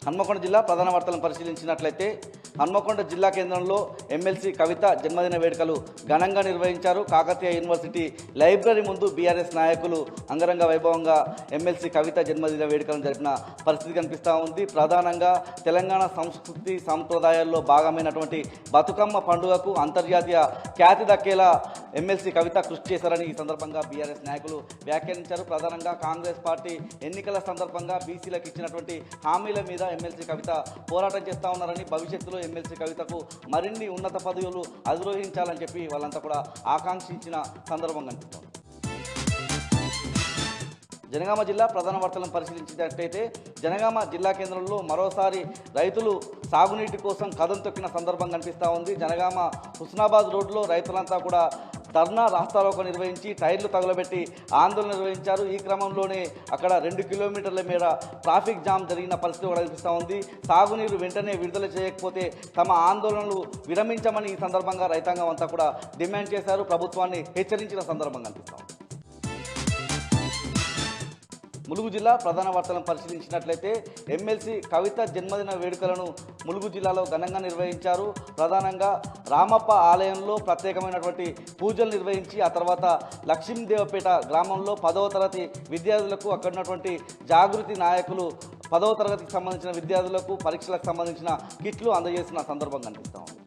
హన్మకొండ జిల్లా ప్రధాన వార్తలను పరిశీలించినట్లయితే హన్మకొండ జిల్లా కేంద్రంలో ఎమ్మెల్సీ కవిత జన్మదిన వేడుకలు ఘనంగా నిర్వహించారు. కాకతీయ యూనివర్సిటీ లైబ్రరీ ముందు బీఆర్ఎస్ నాయకులు అంగరంగ వైభవంగా ఎమ్మెల్సీ కవిత జన్మదిన వేడుకలను జరిపిన పరిస్థితి కనిపిస్తూ ఉంది. ప్రధానంగా తెలంగాణ సంస్కృతి సంప్రదాయాల్లో భాగమైనటువంటి బతుకమ్మ పండుగకు అంతర్జాతీయ ఖ్యాతి దక్కేలా ఎమ్మెల్సీ కవిత కృషి చేశారని ఈ సందర్భంగా బీఆర్ఎస్ నాయకులు వ్యాఖ్యానించారు. ప్రధానంగా కాంగ్రెస్ పార్టీ ఎన్నికల సందర్భంగా బీసీలకు ఇచ్చినటువంటి హామీల మీద ఎమ్మెల్సీ కవిత పోరాటం చేస్తూ ఉన్నారని, భవిష్యత్తులో ఎమ్మెల్సీ కవితకు మరిన్ని ఉన్నత పదవులు అధిరోహించాలని చెప్పి వాళ్ళంతా కూడా ఆకాంక్షించిన సందర్భం కనిపిస్తోంది. జనగామ జిల్లా ప్రధాన వార్తలను పరిశీలించినట్లయితే జనగామ జిల్లా కేంద్రంలో మరోసారి రైతులు సాగునీటి కోసం కదం తొక్కిన సందర్భం కనిపిస్తూ ఉంది. జనగామ హుస్నాబాద్ రోడ్లో రైతులంతా కూడా ధర్నా రాస్తారోకో నిర్వహించి టైర్లు తగులబెట్టి ఆందోళన నిర్వహించారు. ఈ క్రమంలోనే అక్కడ 2 కిలోమీటర్ల మేర ట్రాఫిక్ జామ్ జరిగిన పరిస్థితి కూడా కనిపిస్తూ ఉంది. సాగునీరు వెంటనే విడుదల చేయకపోతే తమ ఆందోళనలు విరమించమని ఈ సందర్భంగా రైతాంగం అంతా కూడా డిమాండ్ చేశారు. ప్రభుత్వాన్ని హెచ్చరించిన సందర్భం కనిపిస్తూ ఉంది. ములుగు జిల్లా ప్రధాన వార్తలను పరిశీలించినట్లయితే ఎమ్మెల్సీ కవిత జన్మదిన వేడుకలను ములుగు జిల్లాలో ఘనంగా నిర్వహించారు. ప్రధానంగా రామప్ప ఆలయంలో ప్రత్యేకమైనటువంటి పూజలు నిర్వహించి ఆ తర్వాత లక్ష్మీదేవపేట గ్రామంలో 10వ తరగతి విద్యార్థులకు అక్కడ ఉన్నటువంటి జాగృతి నాయకులు 10వ తరగతికి సంబంధించిన విద్యార్థులకు పరీక్షలకు సంబంధించిన కిట్లు అందజేసిన సందర్భం కనిపిస్తూ ఉంది.